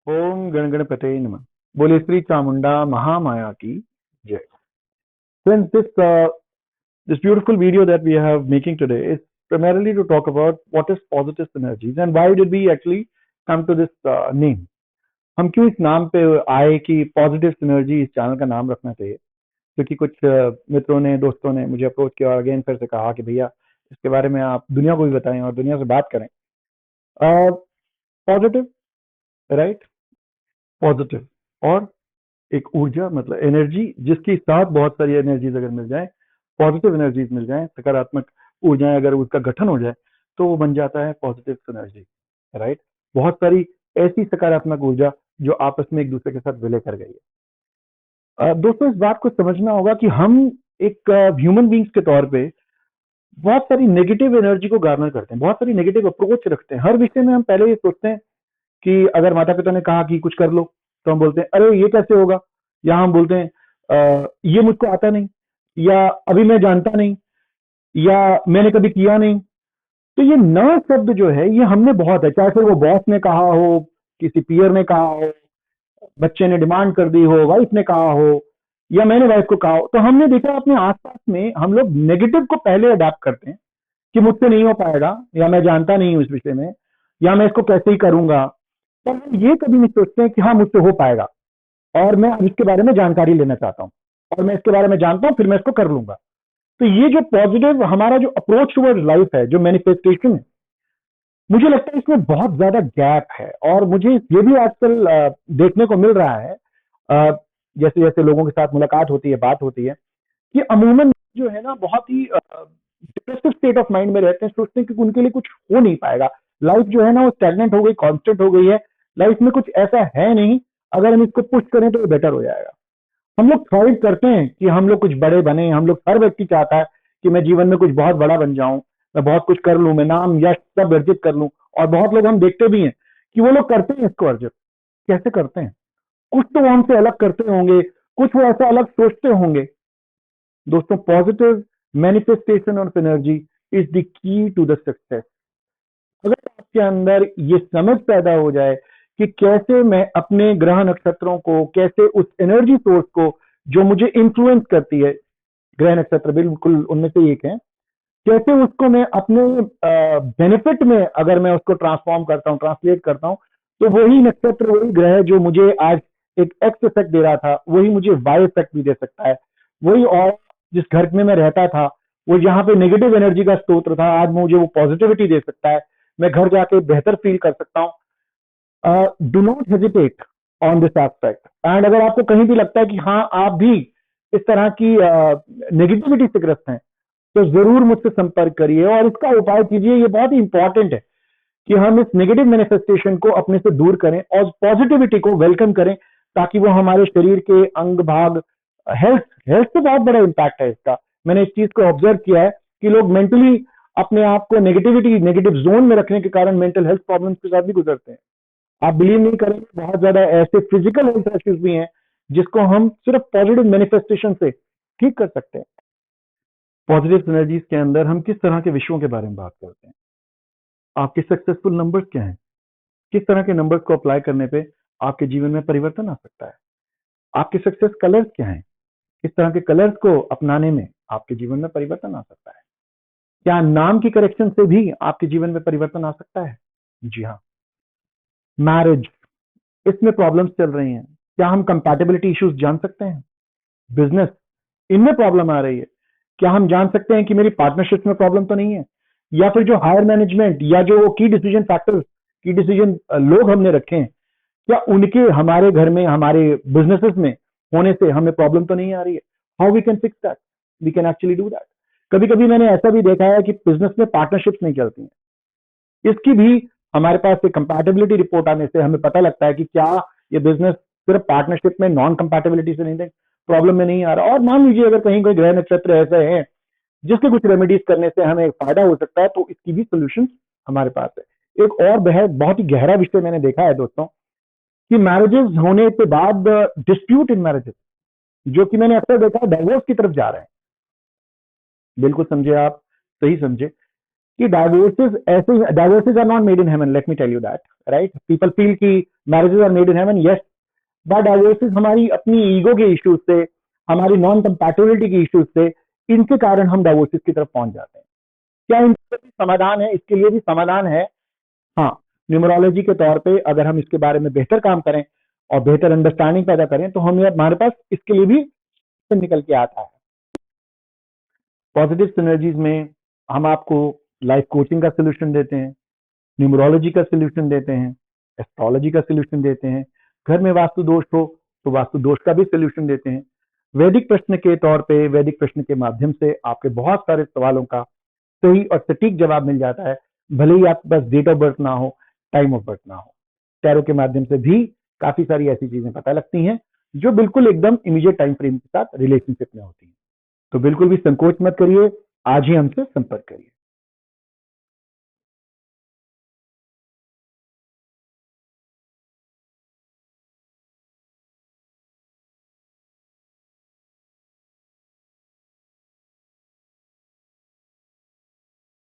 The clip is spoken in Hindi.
ओम गण गणपते नमः। बोले श्री चामुंडा महामाया की जय। Friends, this beautiful video that we are making today is primarily to talk about what is positive synergies and why did we actually come to this name. हम क्यों इस नाम पे आए कि पॉजिटिव सिनर्जी इस चैनल का नाम रखना चाहिए, क्योंकि कुछ मित्रों ने दोस्तों ने मुझे अप्रोच किया और अगेन फिर से कहा कि भैया इसके बारे में आप दुनिया को भी बताएं और दुनिया से बात करें। पॉजिटिव, राइट, पॉजिटिव और एक ऊर्जा मतलब एनर्जी जिसकी साथ बहुत सारी एनर्जीज अगर मिल जाए, पॉजिटिव एनर्जीज मिल जाए, सकारात्मक ऊर्जाएं अगर उसका गठन हो जाए तो वो बन जाता है पॉजिटिव सिनर्जी, राइट। बहुत सारी ऐसी सकारात्मक ऊर्जा जो आपस में एक दूसरे के साथ विलय कर गई है। दोस्तों, इस बात को समझना होगा कि हम एक ह्यूमन बींग्स के तौर पे बहुत सारी नेगेटिव एनर्जी को गार्नर करते हैं, बहुत सारी नेगेटिव अप्रोच रखते हैं। हर विषय में हम पहले ये सोचते हैं कि अगर माता पिता ने कहा कि कुछ कर लो तो हम बोलते हैं अरे ये कैसे होगा, या हम बोलते हैं ये मुझको आता नहीं, या अभी मैं जानता नहीं, या मैंने कभी किया नहीं। तो ये न शब्द जो है ये हमने बहुत है, चाहे फिर वो बॉस ने कहा हो, किसी पीयर ने कहा हो, बच्चे ने डिमांड कर दी हो, वाइफ ने कहा हो, या मैंने वाइफ को कहा हो। तो हमने देखा अपने आसपास में हम लोग नेगेटिव को पहले अडेप्ट करते हैं कि मुझसे नहीं हो पाएगा, या मैं जानता नहीं हूं इस विषय में, या मैं इसको कैसे ही करूंगा। पर हम ये कभी नहीं सोचते हैं कि हाँ मुझसे हो पाएगा और मैं अब इसके बारे में जानकारी लेना चाहता हूँ और मैं इसके बारे में जानता हूँ, फिर मैं इसको कर लूंगा। तो ये जो पॉजिटिव हमारा जो अप्रोच टुवर्ड्स लाइफ है, जो मैनिफेस्टेशन है, मुझे लगता है इसमें बहुत ज्यादा गैप है। और मुझे ये भी आजकल देखने को मिल रहा है, जैसे जैसे लोगों के साथ मुलाकात होती है, बात होती है, कि अमूमन जो है ना बहुत ही डिप्रेसिव स्टेट ऑफ माइंड में रहते हैं, सोचते हैं कि उनके लिए कुछ हो नहीं पाएगा। लाइफ जो है ना वो स्टैग्नेंट हो गई, कांस्टेंट हो गई है, लाइफ में कुछ ऐसा है नहीं, अगर हम इसको पुश करें तो ये बेटर हो जाएगा। हम लोग थ्राइव करते हैं कि हम लोग कुछ बड़े बने, हम लोग, हर व्यक्ति चाहता है कि मैं जीवन में कुछ बहुत बड़ा बन जाऊं, मैं बहुत कुछ कर लूं, मैं नाम यश सब अर्जित कर लूं। और बहुत लोग हम देखते भी हैं कि वो लोग करते हैं इसको अर्जित। कैसे करते हैं? कुछ तो वो हमसे अलग करते होंगे, कुछ वो ऐसा अलग सोचते होंगे। दोस्तों, positive manifestation of energy is the key to the success. अगर आपके अंदर ये समझ पैदा हो जाए कि कैसे मैं अपने ग्रह नक्षत्रों को, कैसे उस एनर्जी सोर्स को जो मुझे इन्फ्लुएंस करती है, ग्रह नक्षत्र बिल्कुल उनमें से एक है, कैसे उसको मैं अपने बेनिफिट में अगर मैं उसको ट्रांसफॉर्म करता हूँ, ट्रांसलेट करता हूँ, तो वही नक्षत्र, वही ग्रह जो मुझे आज एक एक्स इफेक्ट दे रहा था, वही मुझे वाई इफेक्ट भी दे सकता है। वही, और जिस घर में मैं रहता था, वो जहाँ पे नेगेटिव एनर्जी का स्रोत था, आज मुझे वो पॉजिटिविटी दे सकता है। मैं घर जाके बेहतर फील कर सकता हूँ। Do not hesitate on this aspect. And अगर आपको कहीं भी लगता है कि हाँ आप भी इस तरह की नेगेटिविटी से ग्रस्त हैं, तो जरूर मुझसे संपर्क करिए और इसका उपाय कीजिए। ये बहुत ही इंपॉर्टेंट है कि हम इस नेगेटिव मैनिफेस्टेशन को अपने से दूर करें और पॉजिटिविटी को वेलकम करें, ताकि वो हमारे शरीर के अंग भाग, हेल्थ हेल्थ पे बहुत बड़ा इम्पैक्ट है इसका। मैंने इस चीज को ऑब्जर्व किया है कि लोग मेंटली अपने आप को नेगेटिविटी, नेगेटिव जोन में रखने के कारण मेंटल हेल्थ प्रॉब्लम्स के साथ भी गुजरते हैं। आप बिलीव नहीं करेंगे, बहुत ज्यादा ऐसे फिजिकल हेल्थ इश्यूज भी हैं जिसको हम सिर्फ पॉजिटिव मैनिफेस्टेशन से ठीक कर सकते हैं। पॉजिटिव सिनर्जीज के अंदर हम किस तरह के विषयों के बारे में बात करते हैं? आपके सक्सेसफुल नंबर्स क्या हैं? किस तरह के नंबर्स को अप्लाई करने पे आपके जीवन में परिवर्तन आ सकता है? आपके सक्सेस कलर्स क्या हैं? किस तरह के कलर्स को अपनाने में आपके जीवन में परिवर्तन आ सकता है? क्या नाम की करेक्शन से भी आपके जीवन में परिवर्तन आ सकता है? जी हाँ। मैरिज, इसमें प्रॉब्लम्स चल रही हैं, क्या हम कंपैटिबिलिटी इश्यूज जान सकते हैं? बिजनेस, इनमें प्रॉब्लम आ रही है, क्या हम जान सकते हैं कि मेरी पार्टनरशिप में प्रॉब्लम तो नहीं है? या फिर जो हायर मैनेजमेंट या जो की डिसीजन फैक्टर्स, की डिसीजन लोग हमने रखे हैं, क्या उनके हमारे घर में, हमारे बिजनेसेस में होने से हमें प्रॉब्लम तो नहीं आ रही है? How we can fix that? We can actually do that. कभी कभी मैंने ऐसा भी देखा है कि बिजनेस में पार्टनरशिप्स नहीं चलती हैं। इसकी भी हमारे पास एक कंपैटिबिलिटी रिपोर्ट आने से हमें पता लगता है कि क्या ये बिजनेस सिर्फ पार्टनरशिप में नॉन कंपैटिबिलिटी से नहीं, प्रॉब्लम में नहीं आ रहा। और मान लीजिए अगर कहीं कोई ग्रह नक्षत्र ऐसे हैं जिसके कुछ रेमेडीज करने से हमें फायदा हो सकता है, तो इसकी भी सोल्यूशन हमारे पास है। एक और बहुत ही गहरा विषय मैंने देखा है दोस्तों, कि मैरिजेस होने के बाद डिस्प्यूट इन मैरिजेस, जो कि मैंने अक्सर देखा है, डाइवोर्स की तरफ जा रहे हैं। बिल्कुल समझे आप, सही समझे कि divorces are not made in heaven, let me tell you that, right. People feel कि marriages are made in heaven, yes, but divorces हमारी अपनी ईगो के इश्यूज से, हमारी नॉन कंपैटिबिलिटी के इश्यूज से, इनके कारण हम डाइवोर्सेस की तरफ पहुंच जाते हैं। क्या इनका भी समाधान है? इसके लिए भी समाधान है। हाँ, न्यूमरोलॉजी के तौर पे अगर हम इसके बारे में बेहतर काम करें और बेहतर अंडरस्टैंडिंग पैदा करें तो हमारे पास इसके लिए भी निकल के आता है। पॉजिटिव सिनर्जीज में हम आपको लाइफ कोचिंग का सोल्यूशन देते हैं, न्यूमरोलॉजी का सोल्यूशन देते हैं, एस्ट्रोलॉजी का सोल्यूशन देते हैं, घर में वास्तु दोष हो तो वास्तु दोष का भी सोल्यूशन देते हैं। वैदिक प्रश्न के तौर पे, वैदिक प्रश्न के माध्यम से आपके बहुत सारे सवालों का सही और सटीक जवाब मिल जाता है, भले ही आपके पास डेट ऑफ बर्थ ना हो, टाइम ऑफ बर्थ ना हो। टैरो के माध्यम से भी काफी सारी ऐसी चीजें पता लगती हैं जो बिल्कुल एकदम इमीडिएट टाइम फ्रेम के साथ रिलेशनशिप में होती हैं। तो बिल्कुल भी संकोच मत करिए, आज ही हमसे संपर्क करिए।